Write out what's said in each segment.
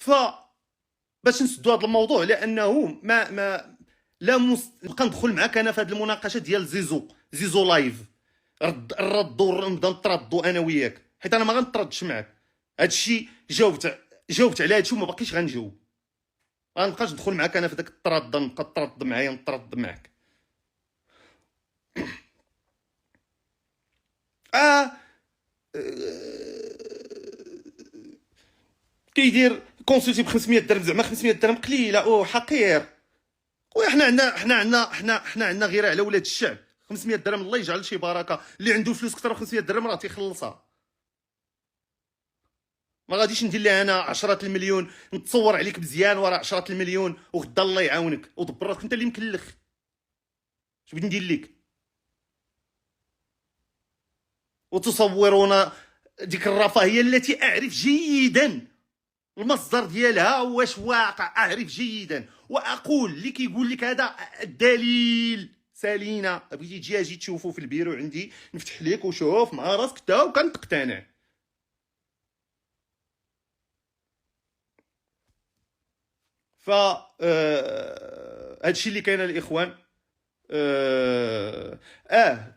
ف باش نسدوا هذا الموضوع، لانه ما لا نبقى ندخل معاك انا في هذه المناقشه ديال زيزو لايف، نردوا نبدا نتردوا انا وياك، حيت انا ما غنتردش معاك. هادشي جاوبت على هادشي وما باقيش غنجاوب. ما نبقاش ندخل معاك انا في داك الترد، نبقى ترد معايا نترد معاك. كيدير كونسلتي ب 500 درهم، زعما 500 درهم قليله او حقير. خويا حنا عندنا غيره على ولاد الشعب. 500 درهم الله يجعل شي بركه، اللي عنده فلوس اكثر من 500 درهم راه تيخلصها. ما غاديش ندير لها انا 10 المليون نتصور عليك مزيان وراه 10 المليون وغدا الله يعاونك ودبر راسك انت اللي مكلخ. اش بغيت ندير لك؟ وتصورون ديك الرفاهيه التي اعرف جيدا المصدر ديالها واش واقع، اعرف جيدا، واقول اللي كيقول لك هذا الدليل سالينا. بغيتي تجي اجي تشوفوا في البيرو عندي نفتح لك وشوف مع راسك تا وكنتقتنع. ف هادشي اللي كاين الاخوان.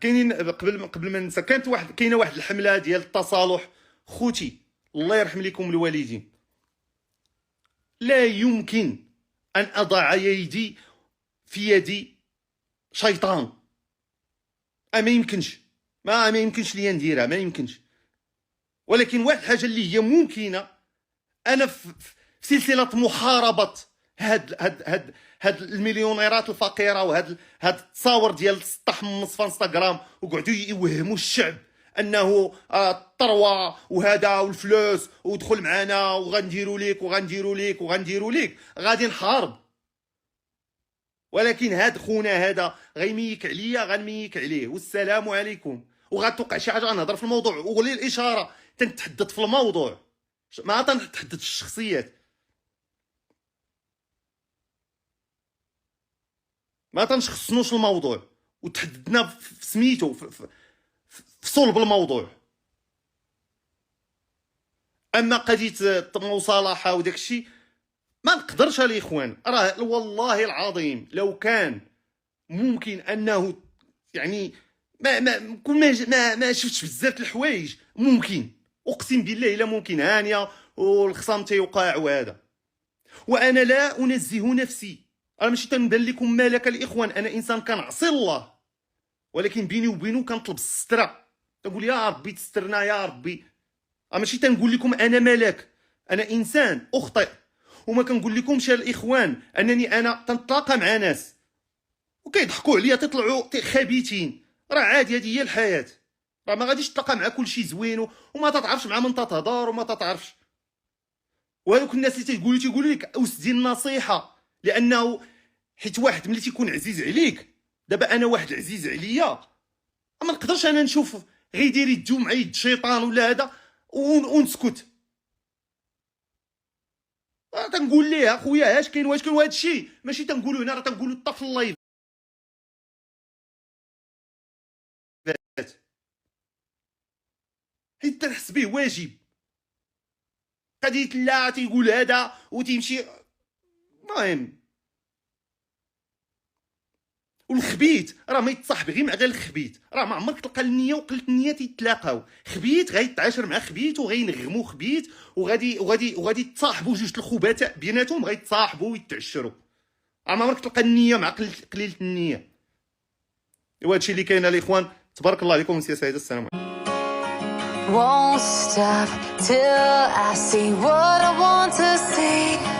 كاينين قبل ما ننسى، كاينه واحد الحمله ديال التصالح. خوتي الله يرحم لكم الوالدين، لا يمكن ان اضع يدي في يد شيطان. ما يمكنش، ما يمكنش ليا نديرها، ما يمكنش. ولكن واحد الحاجه اللي هي ممكنه، انا في سلسله محاربه هاد المليونيرات الفقيره وهاد التصاور ديال السطح حمص في انستغرام وقعدوا يوهموا الشعب انه الثروه وهذا والفلوس ودخل معنا وغنديروا ليك وغنديروا ليك وغنديروا ليك. غادي نحارب، ولكن هاد خونا هذا غيميك عليا غنميك عليه والسلام عليكم. وغتوقع شي حاجه غنهضر في الموضوع وغلي الاشاره تنتحدث في الموضوع، ما تنتحدث في الشخصيات، ما تنشخصنوش الموضوع وتحددنا في سميتو في صلب الموضوع. اما قضيه المصالحه وداك الشيء ما نقدرش الاخوان. راه والله العظيم لو كان ممكن انه يعني ما شفتش بزاف الحوايج ممكن، اقسم بالله الا ممكن هانيه والخصام تيوقع وهذا. وانا لا انزه نفسي، انا ماشي تنبان لكم مالك الاخوان، انا انسان كنعصي الله، ولكن بيني وبينه كنطلب الستره، تنقول يا ربي تسترنا يا ربي. ماشي تنقول لكم انا ملاك، انا انسان اخطئ. وما كنقول لكمش الاخوان انني انا تنتلاقى مع ناس وكيضحكوا عليا تطلعوا خبيثين. راه عادي، هذه هي الحياه. راه ما غاديش تلقى مع كل شيء زوين وما تتعرفش مع من تتهضر وما تتعرفش. وهذوك الناس اللي تيقولوا لك اسدي النصيحه، لانه حيت واحد ملي تيكون عزيز عليك، دابا انا واحد عزيز عليا ما نقدرش انا نشوف غيدير يدو مع يد الشيطان ولا هذا ونسكت. تنقول ليه اخويا اش كاين واش كاين هذا الشيء، ماشي تنقولوا هنا، راه تنقولوا حتى في اللايف. حيت تنحس به واجب. قضيه لا تيقول هذا وتيمشي. المهم والخبيت راه ما يتصاحب غير مع غير الخبيت، راه ما عمرك تلقى النيه وقله النيه تيتلاقاو. خبيت غيتعاشر مع خبيت وغينغموا خبيت وغادي تصاحبوا جوج الخبثاء بيناتهم، غيتصاحبوا ويتعشروا. راه ما عمرك تلقى النيه مع قليله النيه. وهذا الشيء اللي كاين الاخوان. تبارك الله عليكم ومسيا سعيده. السلام عليكم. Won't stop till I see what I want to see.